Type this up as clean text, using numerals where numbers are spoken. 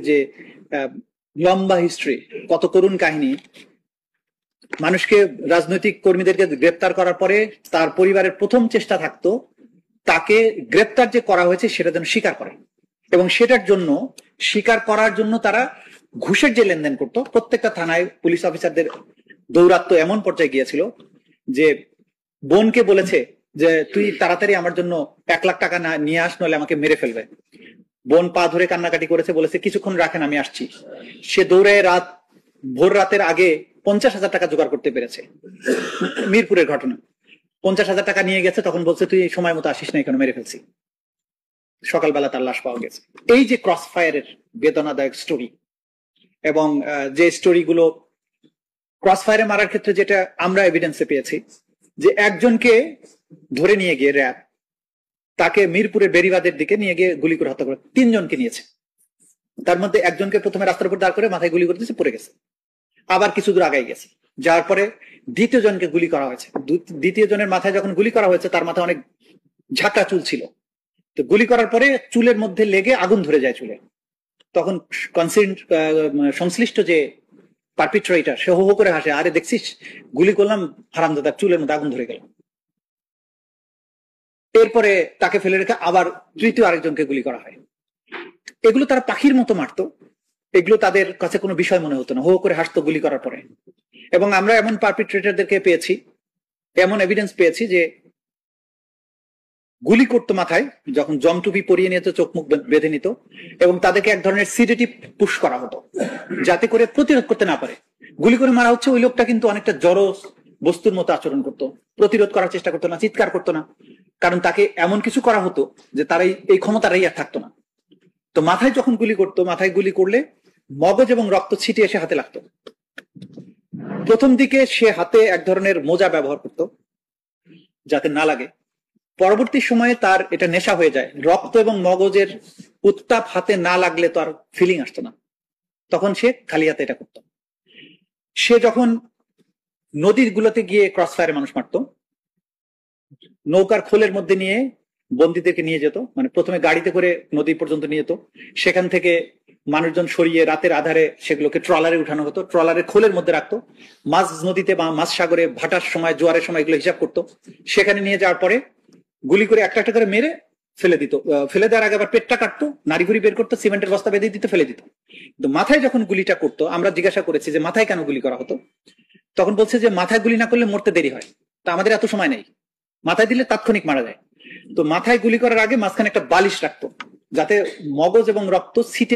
যে লম্বা হিস্ট্রি, কত করুণ কাহিনী। মানুষকে, রাজনৈতিক কর্মীদেরকে গ্রেপ্তার করার পরে তার পরিবারের প্রথম চেষ্টা থাকতো তাকে গ্রেপ্তার যে করা হয়েছে সেটা যেন স্বীকার করে, এবং সেটার জন্য স্বীকার করার জন্য তারা ঘুষের যে লেনদেন করতো, প্রত্যেকটা থানায় পুলিশ অফিসারদের দৌরাত্ম এমন পর্যায়ে গিয়েছিল যে বোনকে বলেছে যে তুই তাড়াতাড়ি আমার জন্য 1 লাখ টাকা না নিয়ে আস, নলে আমাকে মেরে ফেলবে। বোন পা ধরে কান্নাকাটি করেছে, বলেছে কিছুক্ষণ রাখেন আমি আসছি। সে দৌড়ে ভোর রাতের আগে 50,000 টাকা জোগাড় করতে পেরেছে। মিরপুরের ঘটনা, 50,000 টাকা নিয়ে গেছে, তখন বলছে তুই সময় মতো আসিস না, এখানে মেরে ফেলছি। সকালবেলা তার লাশ পাওয়া গেছে। এই যে ক্রস ফায়ারের বেদনাদায়ক স্টোরি, এবং যে স্টোরিগুলো ক্রস ফায়ারে মারার ক্ষেত্রে যেটা আমরা এভিডেন্সে পেয়েছি, যে একজনকে ধরে নিয়ে গিয়ে র্যাব তাকে মিরপুরের বেরিবাদের দিকে নিয়ে গিয়ে গুলি করে হত্যা করে 3 জনকে নিয়েছে। তার মধ্যে একজনকে প্রথমে রাস্তার উপর দাঁড় করে মাথায় গুলি করে দিয়েছে, পড়ে গেছে। আবার কিছু দূর আগাই গেছে, যার পরে দ্বিতীয় জনকে গুলি করা হয়েছে। দ্বিতীয় জনের মাথায় যখন গুলি করা হয়েছে, তার মাথায় অনেক ঝাঁকা চুল ছিল, তো গুলি করার পরে চুলের মধ্যে লেগে আগুন ধরে যায় চুলে। তখন সংশ্লিষ্ট যে পারপিট্রেটর, সে হো হো করে হাসে, আরে দেখছিস গুলি করলাম, হারামজাদার চুলের মধ্যে আগুন ধরে গেল। এরপরে তাকে ফেলে রেখে আবার তৃতীয় আরেকজনকে গুলি করা হয়। এগুলো তারা পাখির মতো মারতো, এগুলো তাদের কাছে কোনো বিষয় মনে হতো না, হো করে হাসতো গুলি করার পরে। এবং আমরা এমন পারপিট্রেটরদেরকে পেয়েছি, এমন এভিডেন্স পেয়েছি যে গুলি করতো মাথায়, যখন জমটুপি পরিয়ে নিত, চোখ মুখ বেঁধে নিত, এবং তাদেরকে এক ধরনের সিডেটিভ পুশ করা হতো যাতে করে প্রতিরোধ করতে না পারে। গুলি করে মারা হচ্ছে, ওই লোকটা কিন্তু অনেকটা জড় বস্তুর মতো আচরণ করতো, প্রতিরোধ করার চেষ্টা করতো না, চিৎকার করতো না, কারণ তাকে এমন কিছু করা হতো যে তার এই ক্ষমতাটাই আর থাকতো না। তো মাথায় যখন গুলি করতো, মাথায় গুলি করলে মগজ এবং রক্ত ছিটিয়ে এসে হাতে লাগতো। প্রথম দিকে সে হাতে এক ধরনের মোজা ব্যবহার করতো যাতে না লাগে। পরবর্তী সময়ে তার এটা নেশা হয়ে যায়, রক্ত এবং মগজের উত্তাপ হাতে না লাগলে তো আর ফিলিং আসতো না, তখন সে খালি হাতে এটা করতো। সে যখন নদীর গুলোতে গিয়ে ক্রস ফায়ারে মানুষ মারতো, নৌকার খোলের মধ্যে নিয়ে বন্দীদেরকে নিয়ে যেত, মানে প্রথমে গাড়িতে করে নদী পর্যন্ত নিয়ে যেত, সেখান থেকে মানুষজন সরিয়ে রাতের আধারে সেগুলোকে ট্রলারে উঠানো হতো, ট্রলারে খোলের মধ্যে রাখতো, মাঝ নদীতে বা মাঝ সাগরে ভাটার সময়, জোয়ারের সময় এগুলো হিসাব করতো, সেখানে নিয়ে যাওয়ার পরে গুলি করে একটা একটা করে মেরে ফেলে দিত। ফেলে দেওয়ার আগে আবার পেটটা কাটতো, নাড়ি ভুড়ি বের করতো, সিমেন্টের বস্তা বেঁধে দিতে, ফেলে দিত। কিন্তু মাথায় যখন গুলিটা করতো, আমরা জিজ্ঞাসা করেছি যে মাথায় কেন গুলি করা হতো, তখন বলছে যে মাথায় গুলি না করলে মরতে দেরি হয়, তা আমাদের এত সময় নেই, মাথায় দিলে তাৎক্ষণিক মারা যায়। তো মাথায় গুলি করার আগে মাঝখানে একটা বালিশ রাখতো, যাতে মগজ এবং রক্ত ছিটে